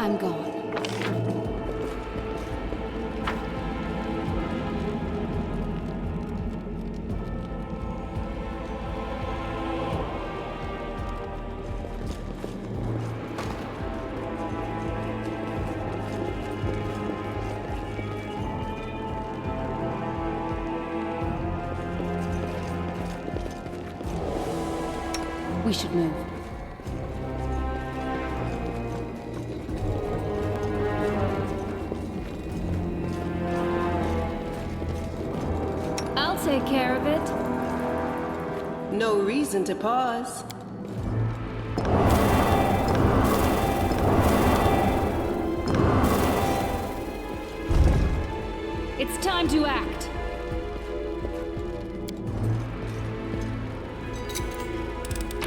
I'm gone. We should move. I'll take care of it. No reason to pause. It's time to act.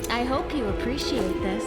I hope you appreciate this.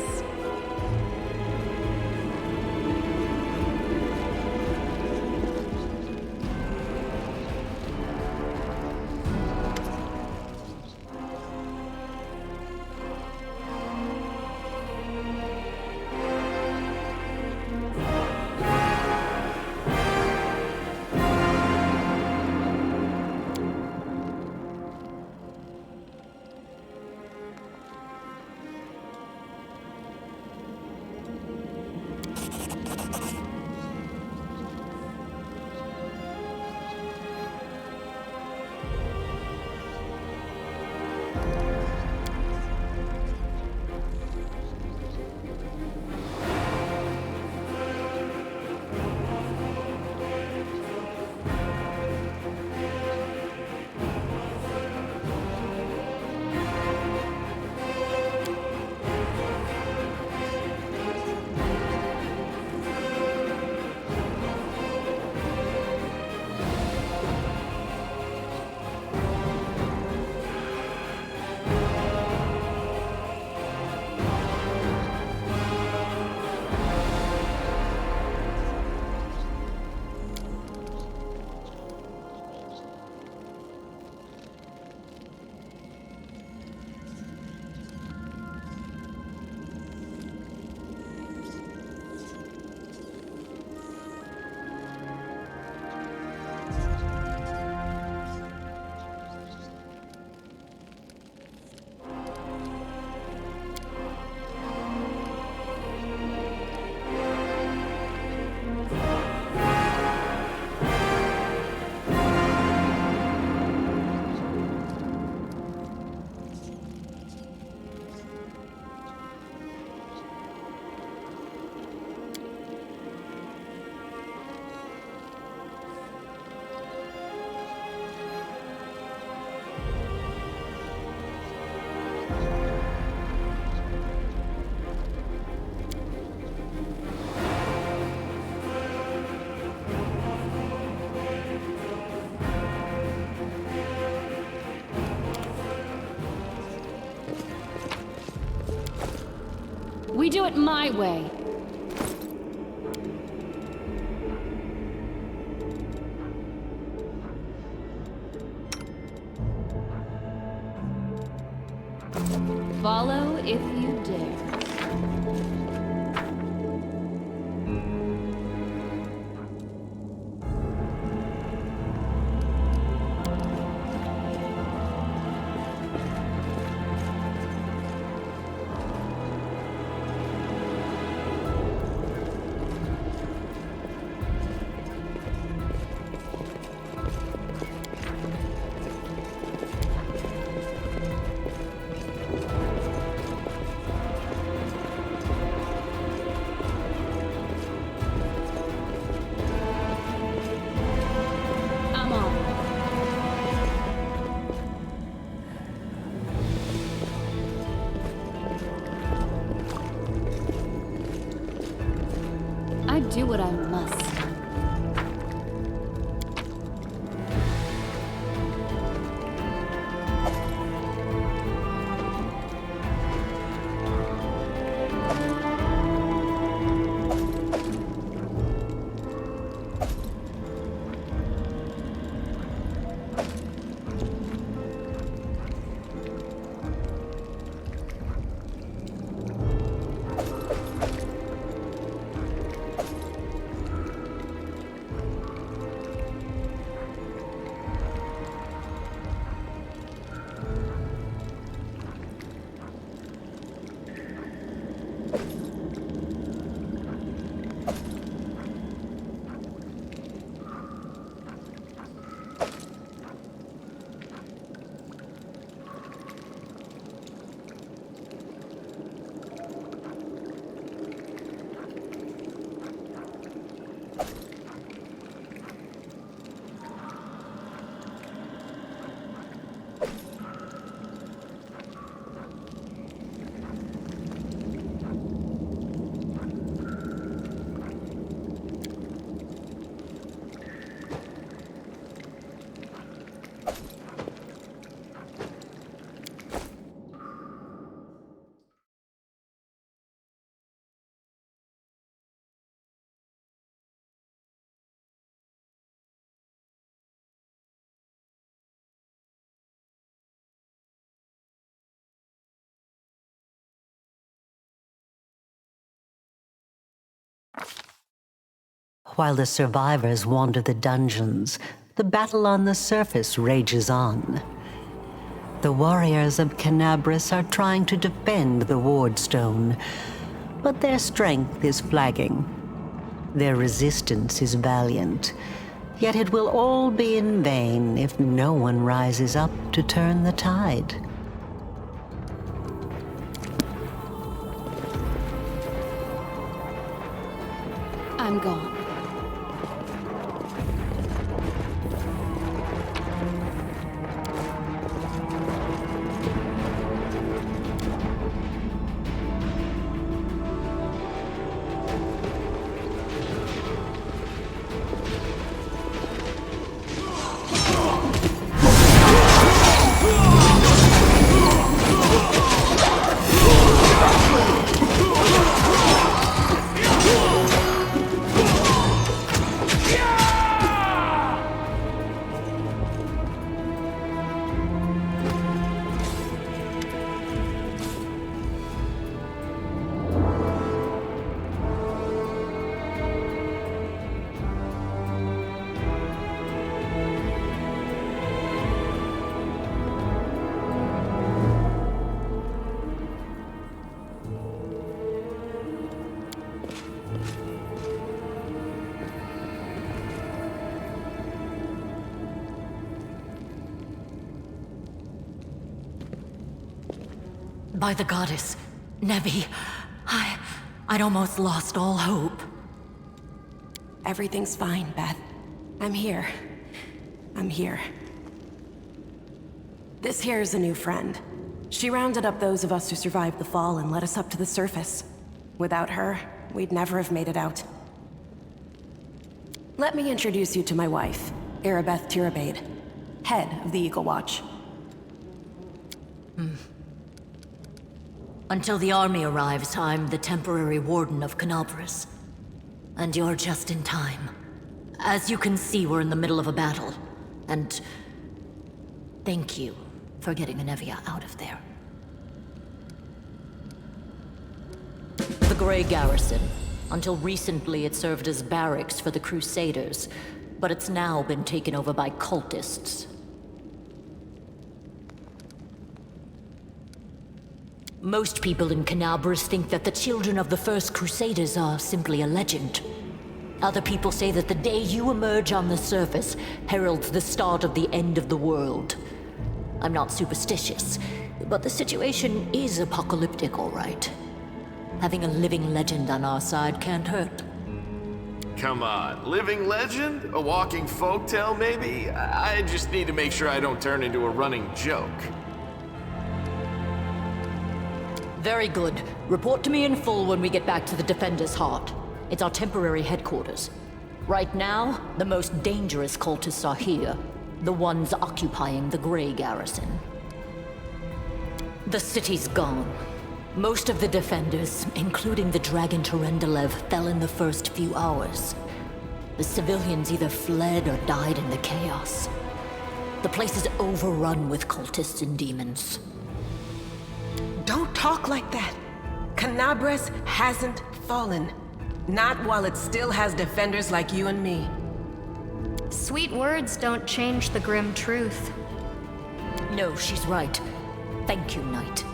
We do it my way. Follow if you dare. Do what I must. While the survivors wander the dungeons, the battle on the surface rages on. The warriors of Canabras are trying to defend the Wardstone, but their strength is flagging. Their resistance is valiant, yet it will all be in vain if no one rises up to turn the tide. I'm gone. By the goddess, Nevi, I'd almost lost all hope. Everything's fine, Beth. I'm here. I'm here. This here's a new friend. She rounded up those of us who survived the fall and led us up to the surface. Without her, we'd never have made it out. Let me introduce you to my wife, Arabeth Tirabade, head of the Eagle Watch. Until the army arrives, I'm the temporary warden of Canabras. And you're just in time. As you can see, we're in the middle of a battle. And thank you for getting Anevia out of there. The Grey Garrison. Until recently, it served as barracks for the Crusaders, but it's now been taken over by cultists. Most people in Canabras think that the children of the first Crusaders are simply a legend. Other people say that the day you emerge on the surface heralds the start of the end of the world. I'm not superstitious, but the situation is apocalyptic, all right. Having a living legend on our side can't hurt. Come on, living legend? A walking folktale, maybe? I just need to make sure I don't turn into a running joke. Very good. Report to me in full when we get back to the Defender's Heart. It's our temporary headquarters. Right now, the most dangerous cultists are here. The ones occupying the Grey Garrison. The city's gone. Most of the defenders, including the Dragon Terendelev, fell in the first few hours. The civilians either fled or died in the chaos. The place is overrun with cultists and demons. Don't talk like that. Canabras hasn't fallen. Not while it still has defenders like you and me. Sweet words don't change the grim truth. No, she's right. Thank you, Knight.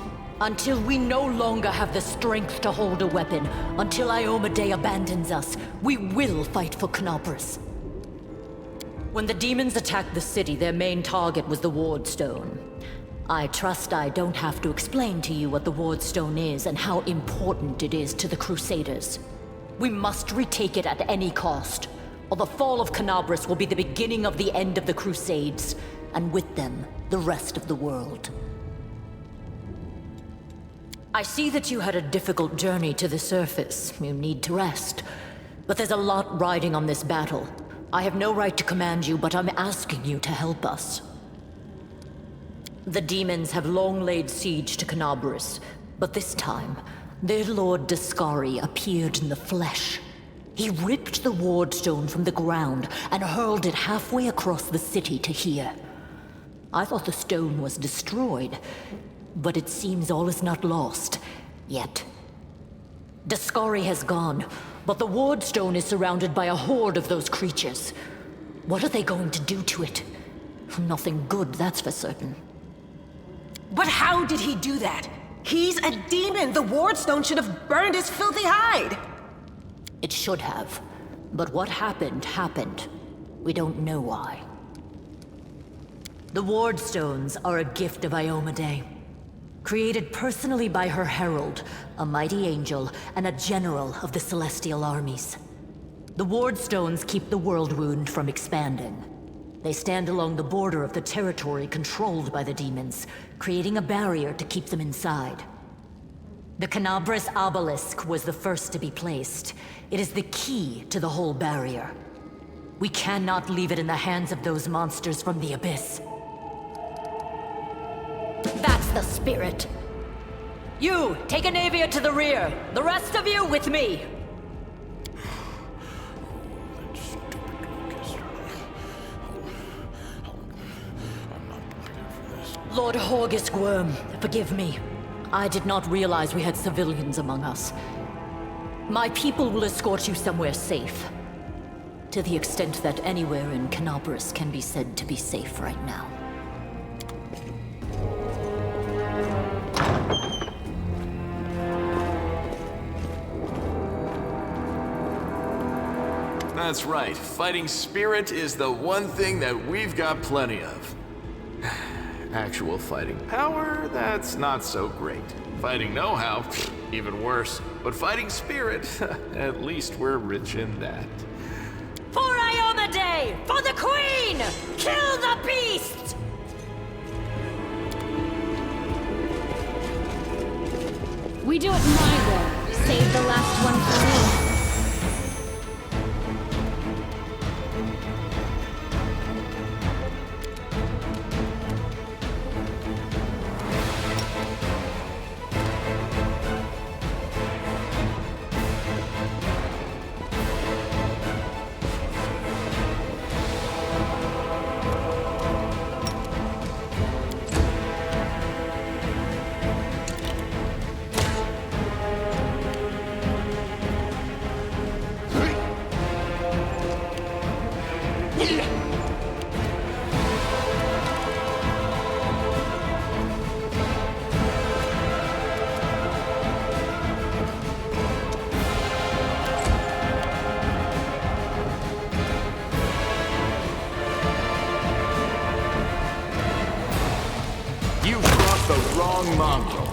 Until we no longer have the strength to hold a weapon, until Iomedae abandons us, we will fight for Canabras. When the demons attacked the city, their main target was the Wardstone. I trust I don't have to explain to you what the Wardstone is and how important it is to the Crusaders. We must retake it at any cost, or the fall of Canabras will be the beginning of the end of the Crusades, and with them, the rest of the world. I see that you had a difficult journey to the surface. You need to rest. But there's a lot riding on this battle. I have no right to command you, but I'm asking you to help us. The demons have long laid siege to Canabras, but this time, their lord Dascari appeared in the flesh. He ripped the Wardstone from the ground and hurled it halfway across the city to here. I thought the stone was destroyed, but it seems all is not lost, yet. Dascari has gone, But the Ward Stone is surrounded by a horde of those creatures. What are they going to do to it? Nothing good, that's for certain. But how did he do that? He's a demon! The Ward Stone should have burned his filthy hide! It should have. But what happened, happened. We don't know why. The Ward Stones are a gift of Iomedae. Created personally by her herald, a mighty angel, and a general of the Celestial armies. The Ward Stones keep the World Wound from expanding. They stand along the border of the territory controlled by the demons, creating a barrier to keep them inside. The Canabras Obelisk was the first to be placed. It is the key to the whole barrier. We cannot leave it in the hands of those monsters from the Abyss. That's the spirit! You, take Anavia to the rear. The rest of you with me. Lord Horgus Worm, forgive me. I did not realize we had civilians among us. My people will escort you somewhere safe. To the extent that anywhere in Canabras can be said to be safe right now. That's right. Fighting spirit is the one thing that we've got plenty of. Actual fighting power, that's not so great. Fighting know-how, even worse. But fighting spirit, at least we're rich in that. For Iomedae! For the Queen! Kill the beast! We do it my way. Save the last one for me. Wrong mongrel.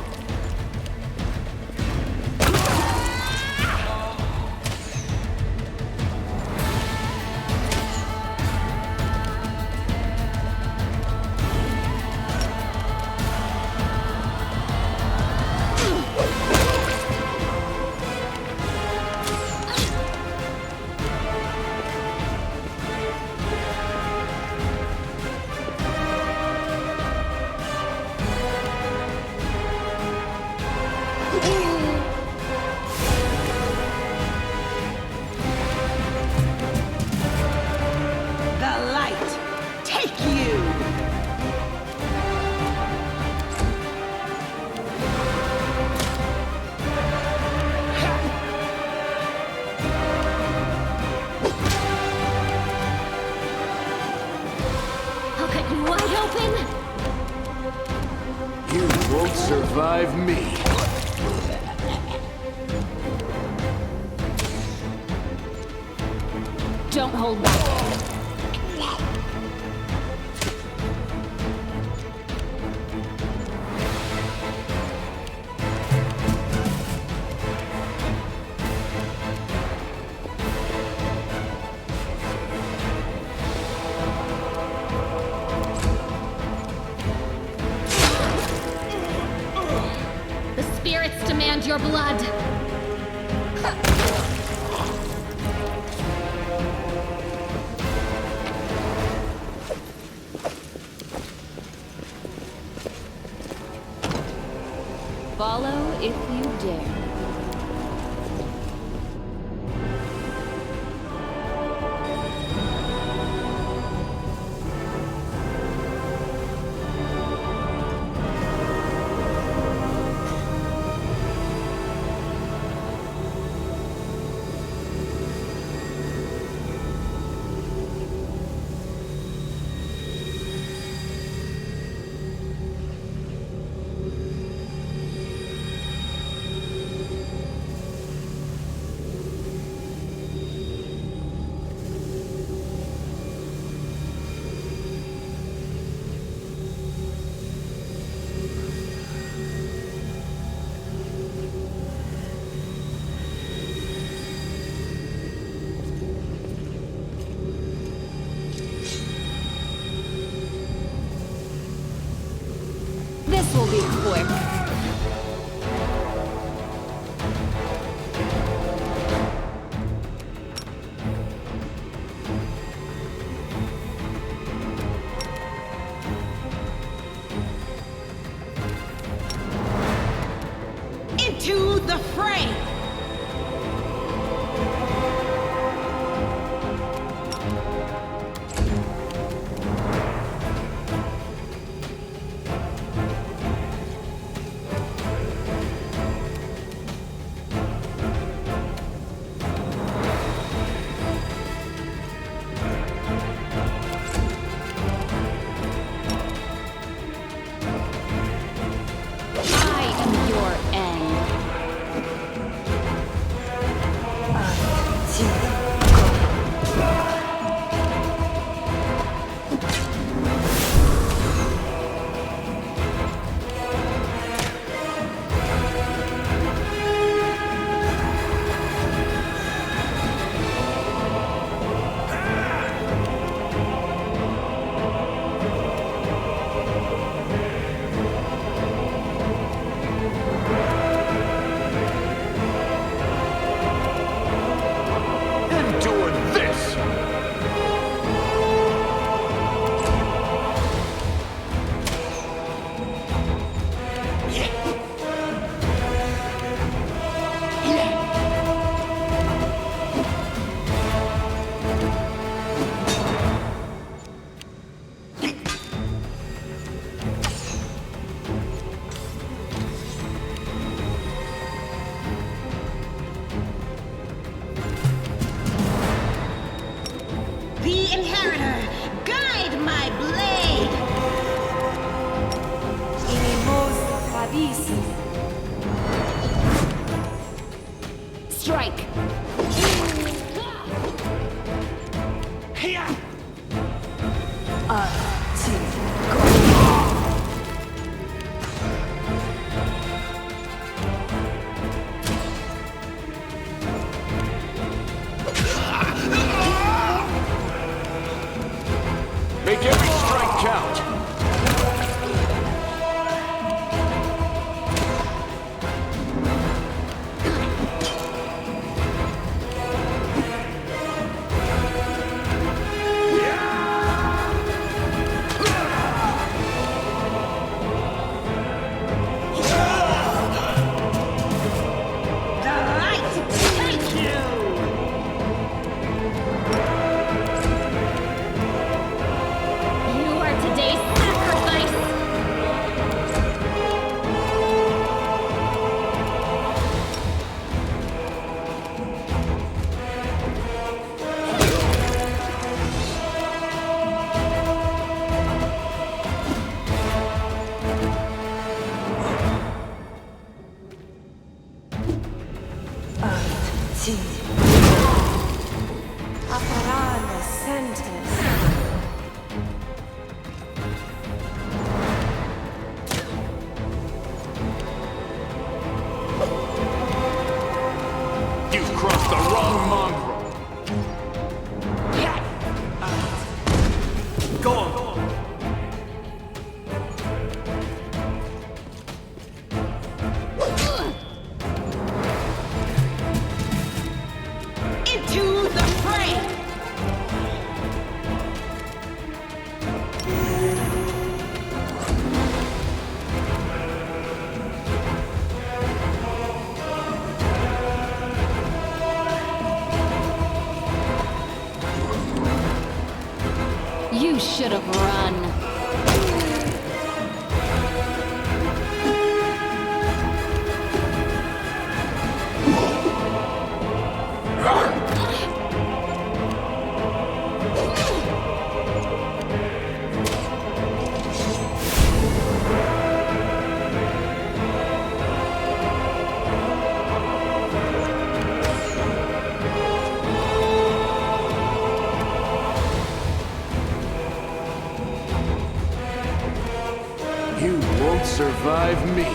Survive me. Don't hold back. Demand your blood. Follow if you dare. the fray! Strike! Make every strike count. You are today's sacrifice! You've crossed the wrong mongrel. Go on. Into the fray! You should have run. You won't survive me.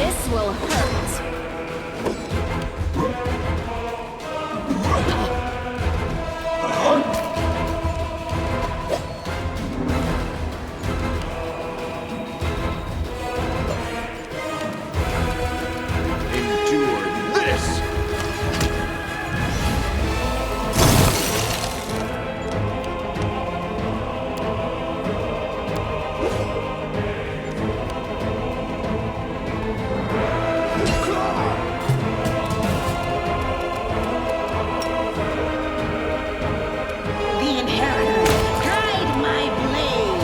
This will hurt. Endure this! The Inheritor tried my blade.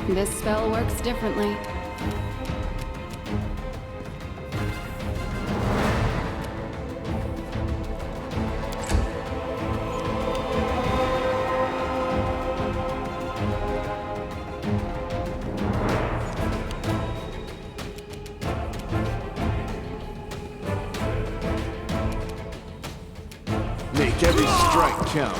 This spell works differently. Make every strike count.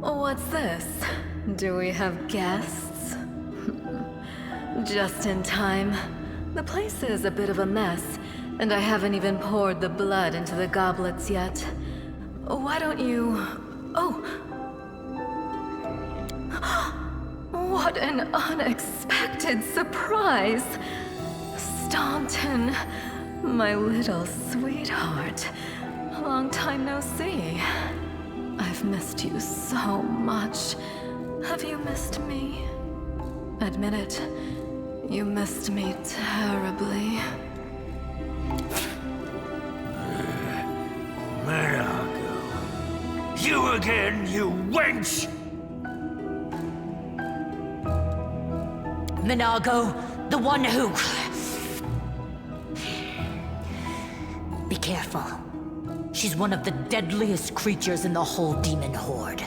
What's this? Do we have guests? Just in time. The place is a bit of a mess, and I haven't even poured the blood into the goblets yet. Why don't you... Oh! What an unexpected surprise! Staunton, my little sweetheart. Long time no see. I've missed you so much. Have you missed me? Admit it. You missed me terribly. Margo. You again, you wench! Minago, the one who... Be careful. She's one of the deadliest creatures in the whole demon horde.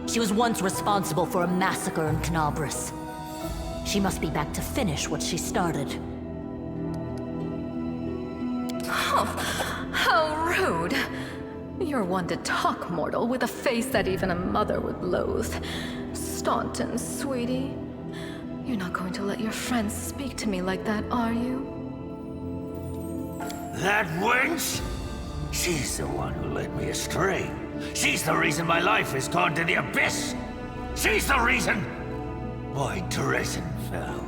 She was once responsible for a massacre in Canabras. She must be back to finish what she started. Oh, how rude! You're one to talk, mortal, with a face that even a mother would loathe. Staunton, sweetie. You're not going to let your friends speak to me like that, are you? That wench? She's the one who led me astray. She's the reason my life has gone to the abyss. She's the reason why Dresden fell.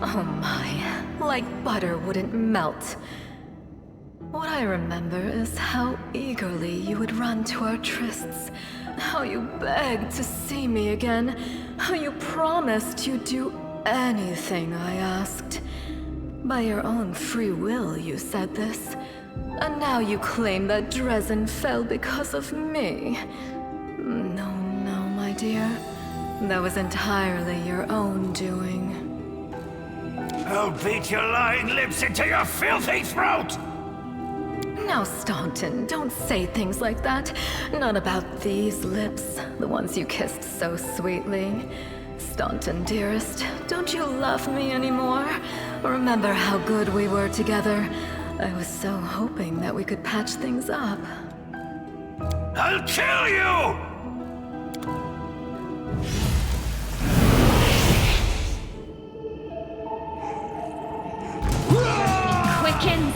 Oh my, like butter wouldn't melt. What I remember is how eagerly you would run to our trysts, how you begged to see me again, how you promised you'd do anything I asked. By your own free will, you said this. And now you claim that Dresden fell because of me. No, no, my dear. That was entirely your own doing. I'll beat your lying lips into your filthy throat! Now, Staunton, don't say things like that. Not about these lips, the ones you kissed so sweetly. Staunton, dearest, don't you love me anymore? Remember how good we were together? I was so hoping that we could patch things up. I'll kill you! Quickens!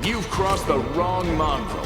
You've crossed the wrong mongrel.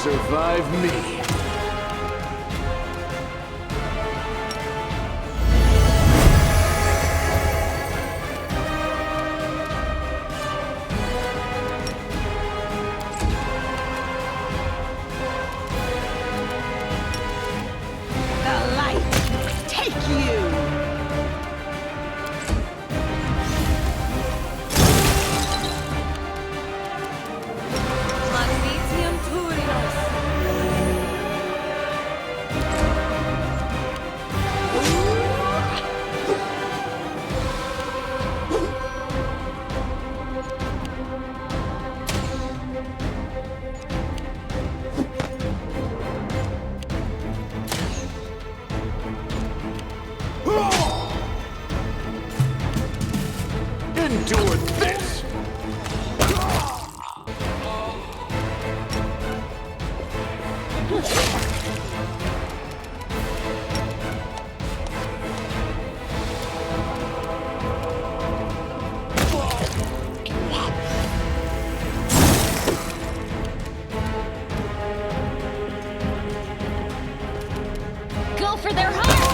Survive me. The light, take you! Endure this! Go for their hearts!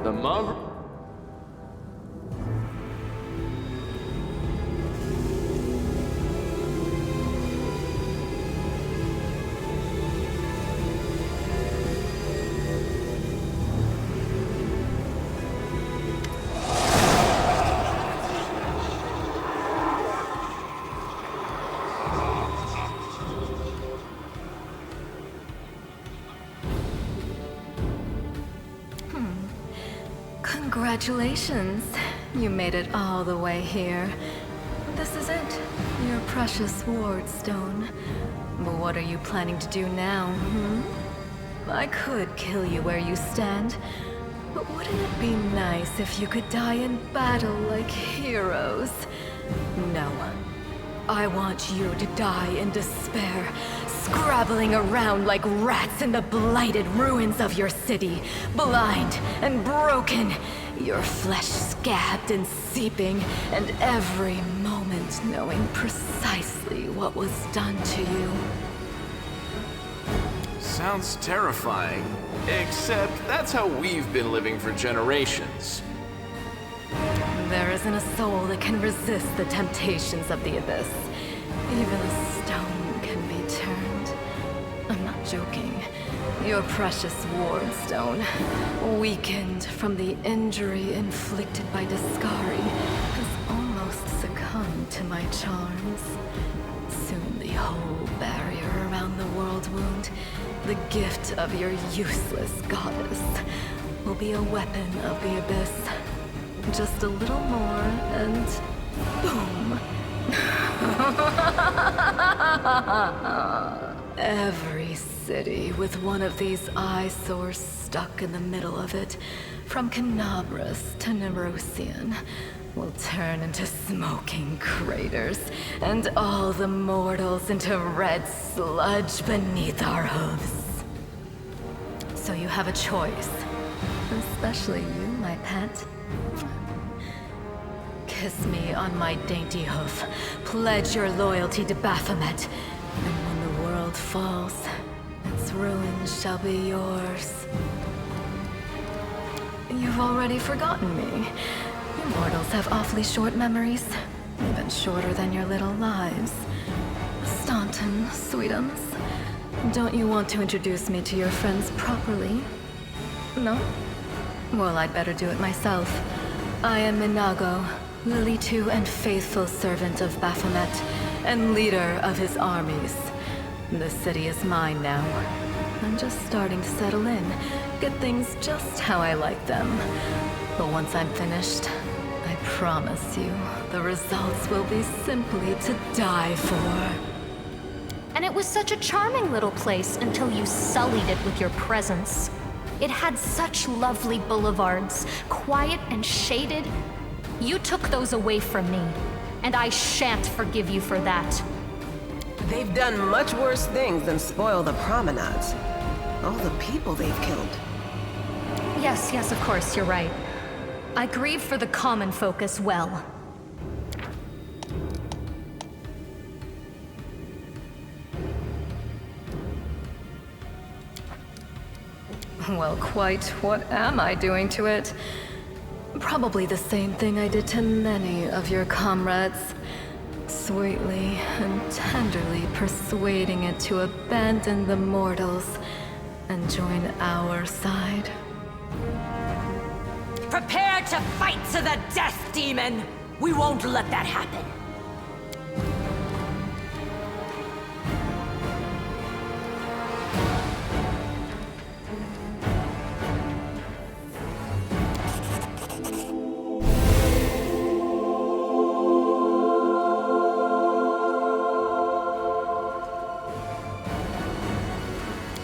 The mongrel. Congratulations. You made it all the way here. This is it. Your precious ward stone. But what are you planning to do now, I could kill you where you stand, but wouldn't it be nice if you could die in battle like heroes? No. I want you to die in despair, scrabbling around like rats in the blighted ruins of your city, blind and broken, your flesh scabbed and seeping, and every moment knowing precisely what was done to you. Sounds terrifying. Except that's how we've been living for generations. There isn't a soul that can resist the temptations of the abyss. Even a stone can be turned. I'm not joking. Your precious ward stone, weakened from the injury inflicted by Discari, has almost succumbed to my charms. Soon the whole barrier around the world wound, the gift of your useless goddess, will be a weapon of the abyss. Just a little more, and boom. Every city with one of these eyesores stuck in the middle of it, from Canabras to Nerosian, will turn into smoking craters, and all the mortals into red sludge beneath our hooves. So you have a choice. Especially you, my pet. Kiss me on my dainty hoof. Pledge your loyalty to Baphomet. And when the world falls, its ruins shall be yours. You've already forgotten me. You mortals have awfully short memories. Even shorter than your little lives. Staunton, sweetums. Don't you want to introduce me to your friends properly? No? Well, I'd better do it myself. I am Minago, Lily-2 and faithful servant of Baphomet, and leader of his armies. The city is mine now. I'm just starting to settle in, get things just how I like them. But once I'm finished, I promise you, the results will be simply to die for. And it was such a charming little place until you sullied it with your presence. It had such lovely boulevards, quiet and shaded. You took those away from me, and I shan't forgive you for that. They've done much worse things than spoil the promenades. All the people they've killed. Yes, of course, you're right. I grieve for the common folk as well. Well, quite what am I doing to it? Probably the same thing I did to many of your comrades. Sweetly and tenderly persuading it to abandon the mortals and join our side. Prepare to fight to the death, demon! We won't let that happen.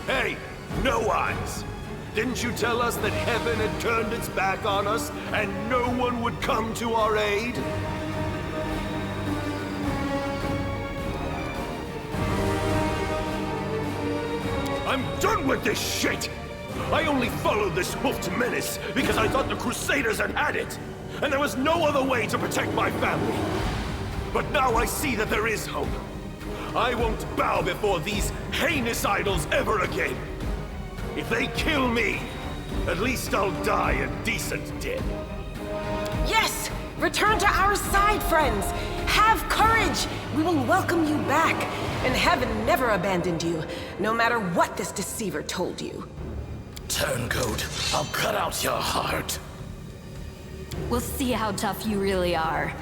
Hey, no eyes! Didn't you tell us that heaven had turned its back on us and no one would come to our aid? I'm done with this shit! I only followed this hoofed menace because I thought the Crusaders had it, and there was no other way to protect my family. But now I see that there is hope. I won't bow before these heinous idols ever again. If they kill me, at least I'll die a decent death. Yes! Return to our side, friends! Have courage! We will welcome you back. And heaven never abandoned you, no matter what this deceiver told you. Turncoat, I'll cut out your heart. We'll see how tough you really are.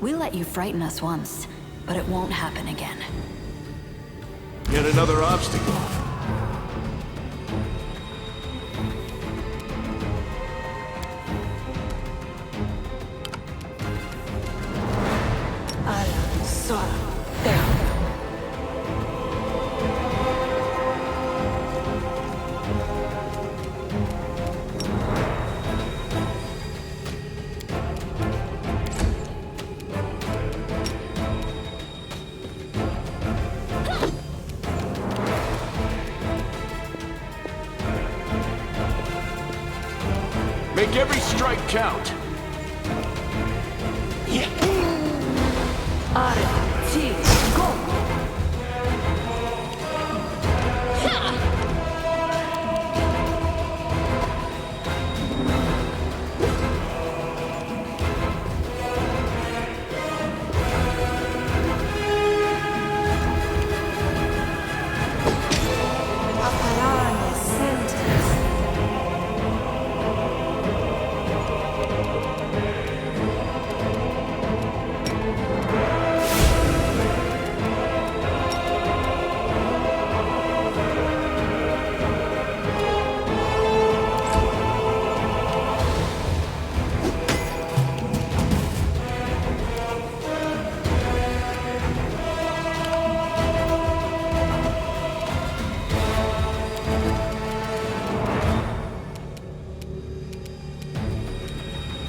We let you frighten us once, but it won't happen again. Yet another obstacle. Make every strike count.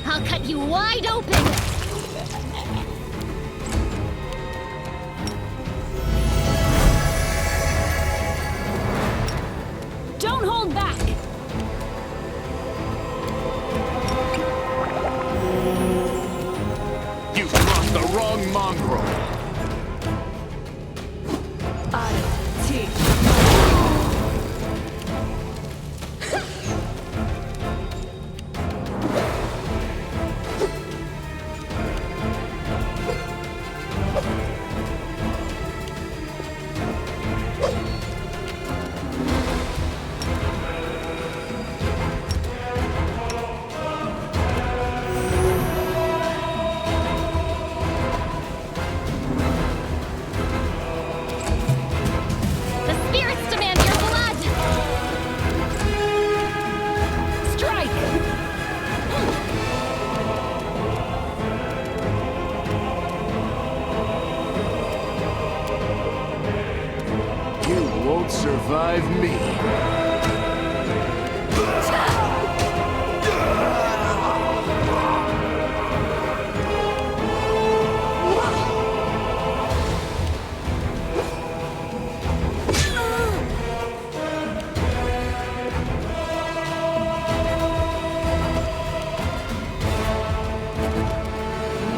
I'll cut you wide open! Don't hold back! You've crossed the wrong mongrel. The spirits demand your blood! Strike! You won't survive me.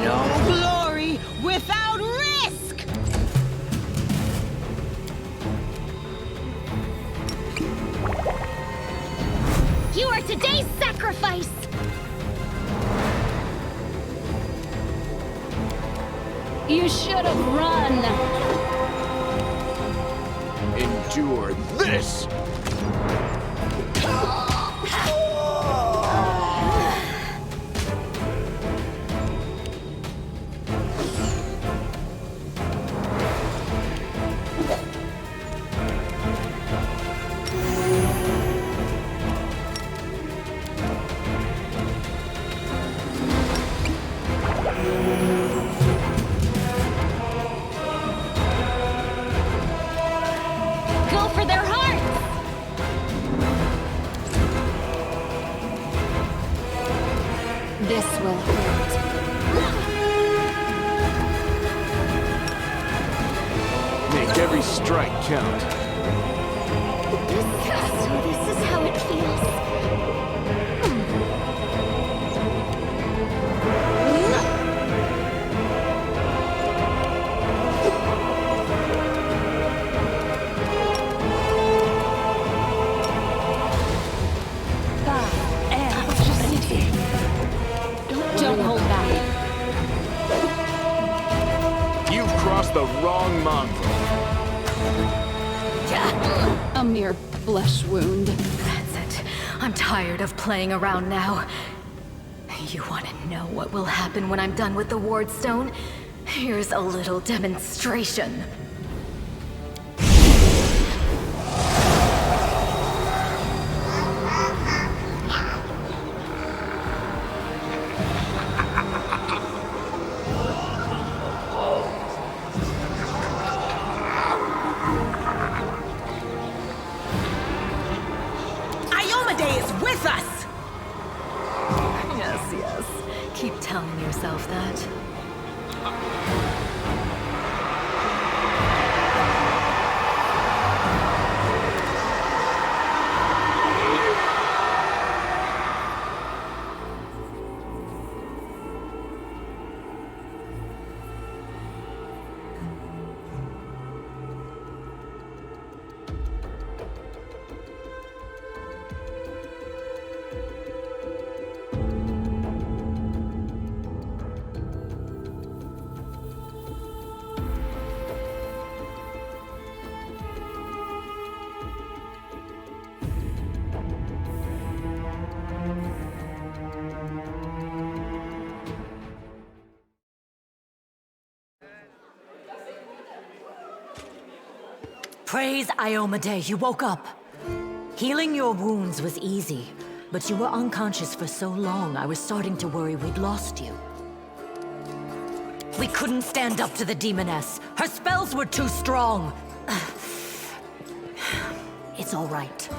No glory without risk! You are today's sacrifice! You should have run! Endure this! Go for their hearts! This will hurt. Make every strike count. So this is how it feels. Don't hold back. You've crossed the wrong mongrel. A mere flesh wound. That's it. I'm tired of playing around now. You want to know what will happen when I'm done with the Ward Stone? Here's a little demonstration. With us! Yes, yes. Keep telling yourself that. Praise Iomade, you woke up. Healing your wounds was easy, but you were unconscious for so long I was starting to worry we'd lost you. We couldn't stand up to the demoness. Her spells were too strong. It's all right.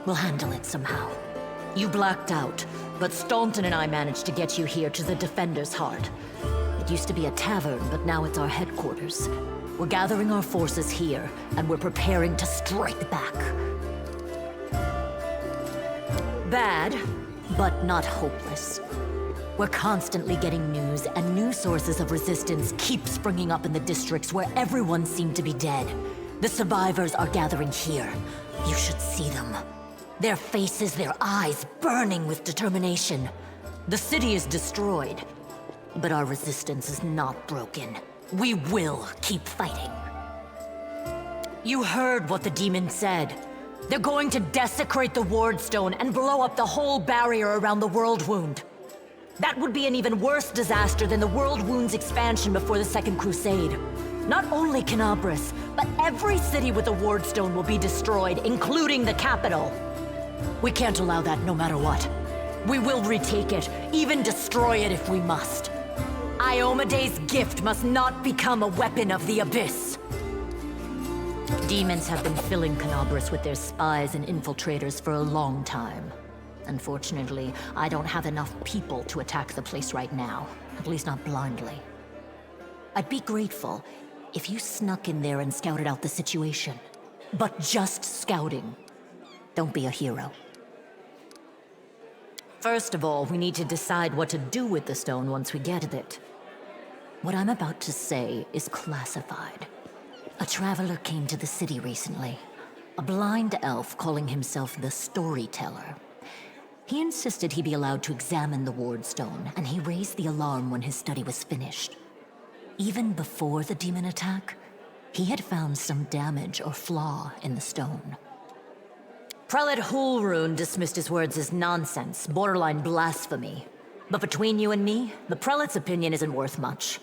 We'll handle it somehow. You blacked out, but Staunton and I managed to get you here to the Defender's Heart. It used to be a tavern, but now it's our headquarters. We're gathering our forces here, and we're preparing to strike back. Bad, but not hopeless. We're constantly getting news, and new sources of resistance keep springing up in the districts where everyone seemed to be dead. The survivors are gathering here. You should see them. Their faces, their eyes burning with determination. The city is destroyed, but our resistance is not broken. We will keep fighting. You heard what the demon said. They're going to desecrate the Wardstone and blow up the whole barrier around the World Wound. That would be an even worse disaster than the World Wound's expansion before the Second Crusade. Not only Canabras, but every city with a Wardstone will be destroyed, including the capital. We can't allow that no matter what. We will retake it, even destroy it if we must. Iomade's gift must not become a weapon of the Abyss. Demons have been filling Canabras with their spies and infiltrators for a long time. Unfortunately, I don't have enough people to attack the place right now, at least not blindly. I'd be grateful if you snuck in there and scouted out the situation. But just scouting. Don't be a hero. First of all, we need to decide what to do with the stone once we get it. What I'm about to say is classified. A traveler came to the city recently. A blind elf calling himself the Storyteller. He insisted he be allowed to examine the Wardstone, and he raised the alarm when his study was finished. Even before the demon attack, he had found some damage or flaw in the stone. Prelate Hulrune dismissed his words as nonsense, borderline blasphemy. But between you and me, the prelate's opinion isn't worth much.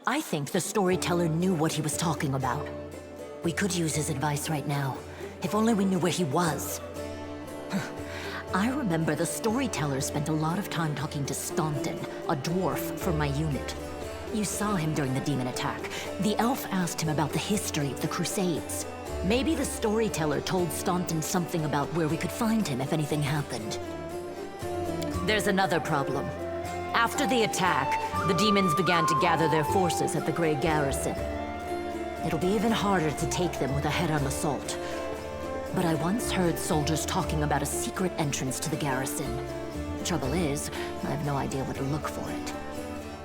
I think the Storyteller knew what he was talking about. We could use his advice right now, if only we knew where he was. I remember the Storyteller spent a lot of time talking to Staunton, a dwarf from my unit. You saw him during the demon attack. The elf asked him about the history of the Crusades. Maybe the Storyteller told Staunton something about where we could find him if anything happened. There's another problem. After the attack, the demons began to gather their forces at the Grey Garrison. It'll be even harder to take them with a head-on assault. But I once heard soldiers talking about a secret entrance to the garrison. The trouble is, I have no idea where to look for it.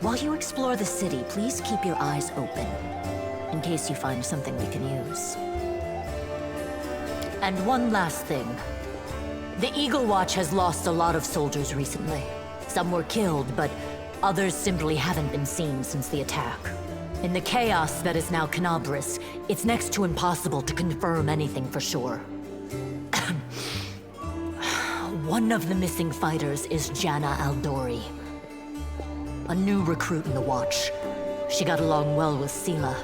While you explore the city, please keep your eyes open, in case you find something we can use. And one last thing. The Eagle Watch has lost a lot of soldiers recently. Some were killed, but others simply haven't been seen since the attack. In the chaos that is now Canabras, it's next to impossible to confirm anything for sure. One of the missing fighters is Janna Aldori, a new recruit in the Watch. She got along well with Sela,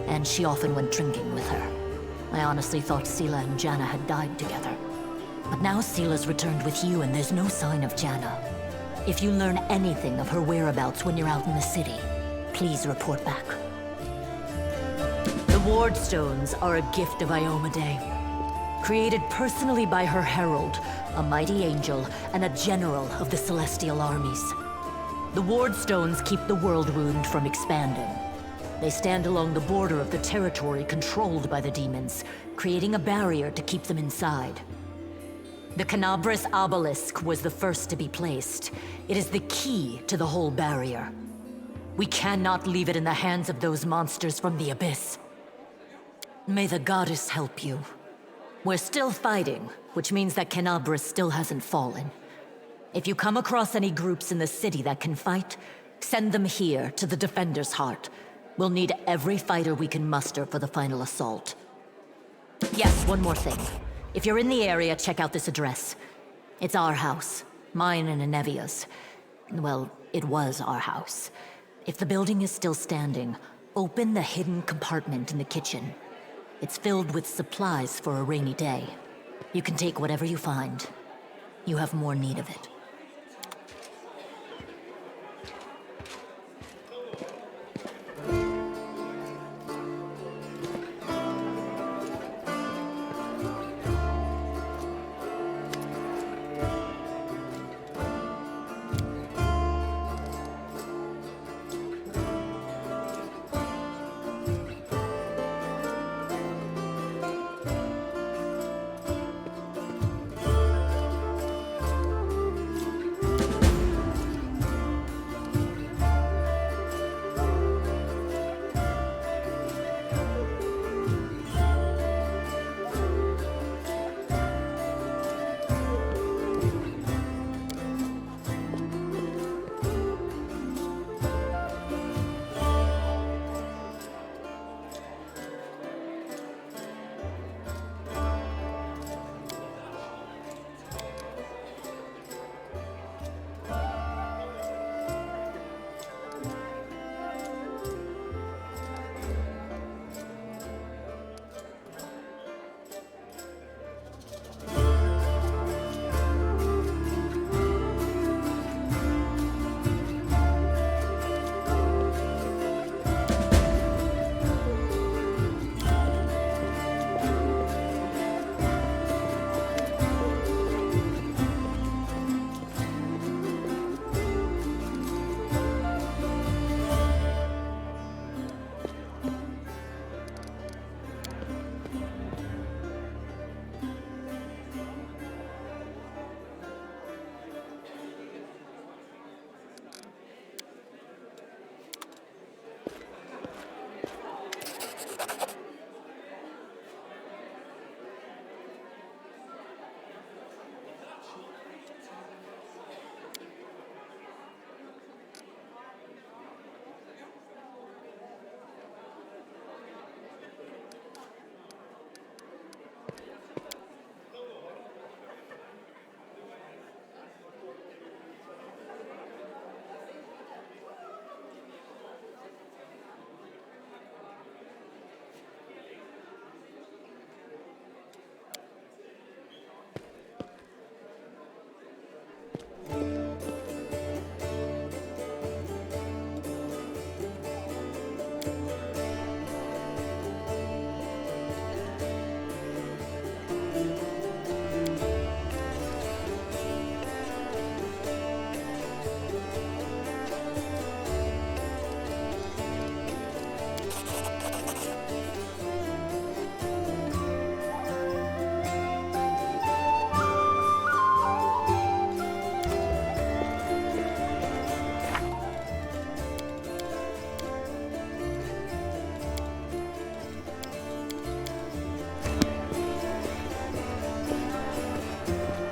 and she often went drinking with her. I honestly thought Sela and Janna had died together. But now Sela's returned with you, and there's no sign of Janna. If you learn anything of her whereabouts when you're out in the city, please report back. The Wardstones are a gift of Iomade, created personally by her herald, a mighty angel, and a general of the Celestial armies. The Wardstones keep the World Wound from expanding. They stand along the border of the territory controlled by the demons, creating a barrier to keep them inside. The Canabras obelisk was the first to be placed. It is the key to the whole barrier. We cannot leave it in the hands of those monsters from the Abyss. May the goddess help you. We're still fighting, which means that Canabras still hasn't fallen. If you come across any groups in the city that can fight, send them here to the Defender's Heart. We'll need every fighter we can muster for the final assault. Yes, one more thing. If you're in the area, check out this address. It's our house. Mine and Anevia's. Well, it was our house. If the building is still standing, open the hidden compartment in the kitchen. It's filled with supplies for a rainy day. You can take whatever you find. You have more need of it.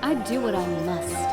I do what I must.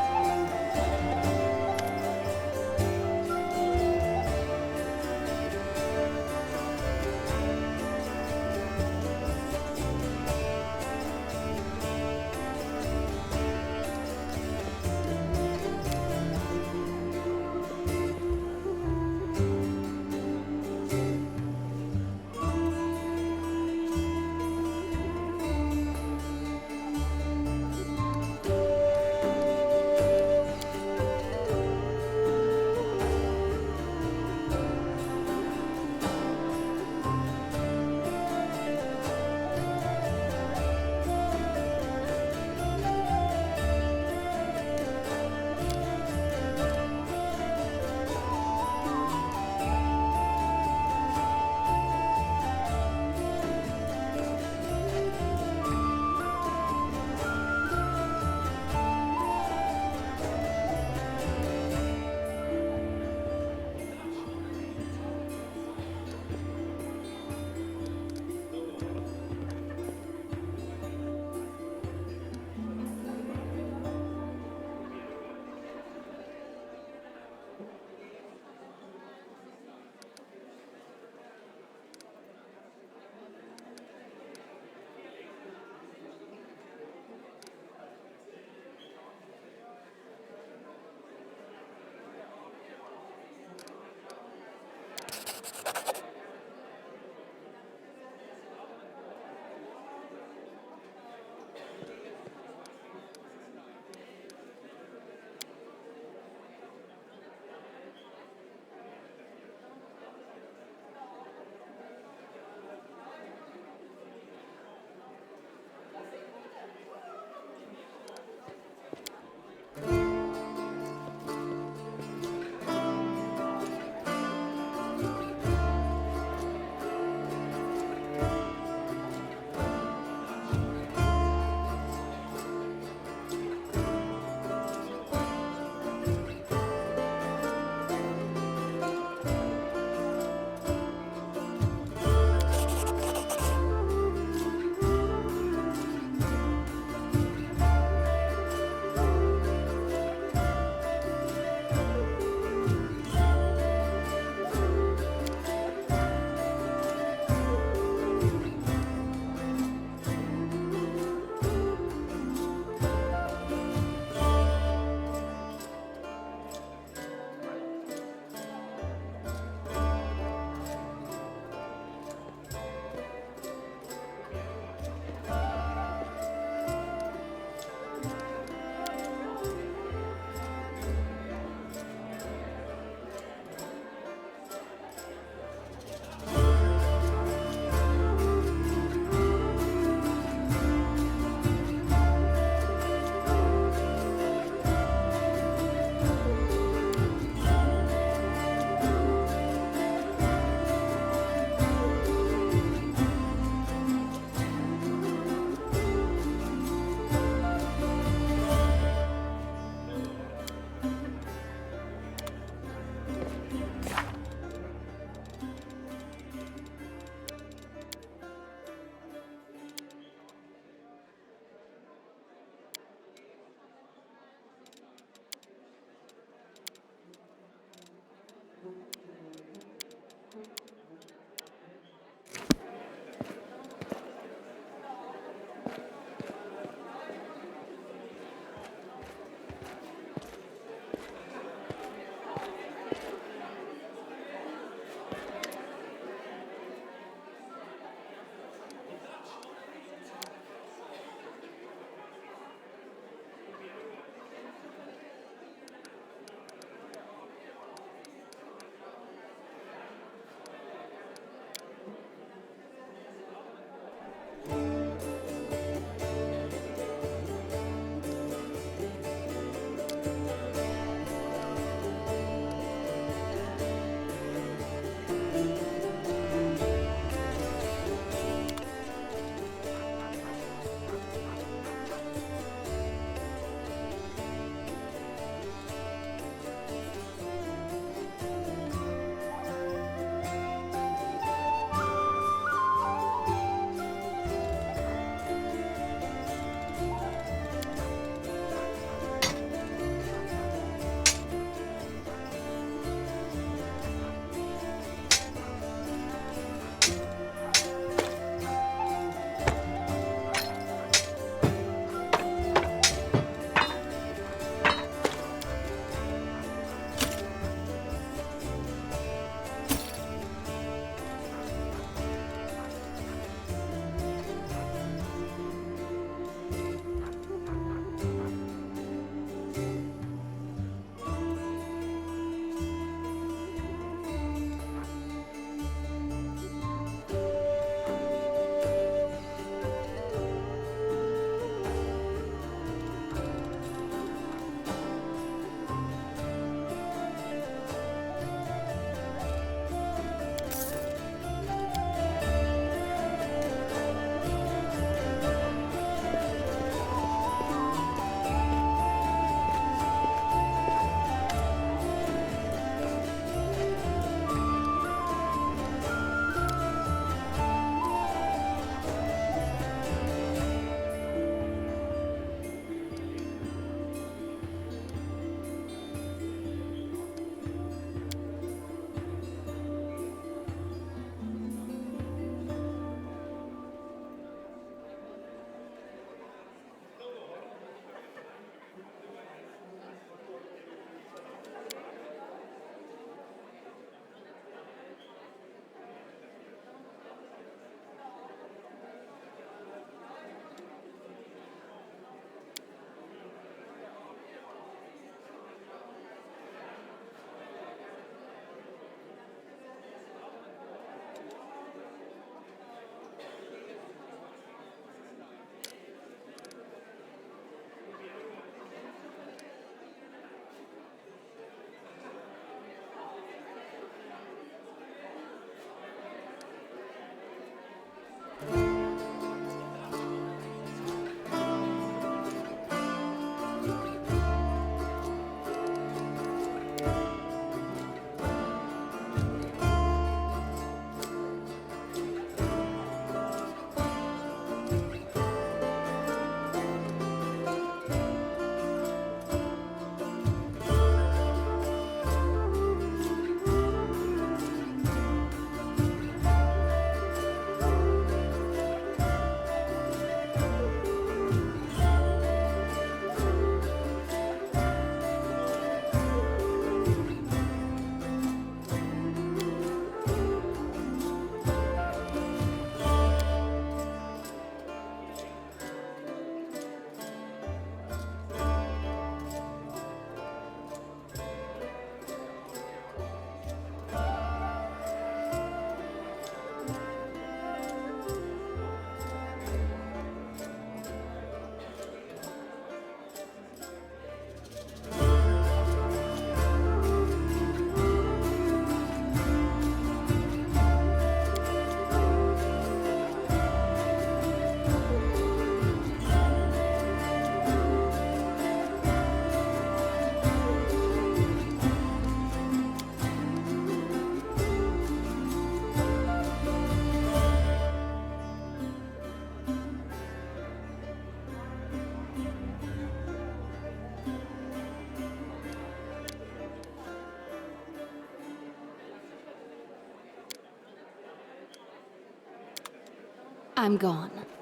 I'm gone.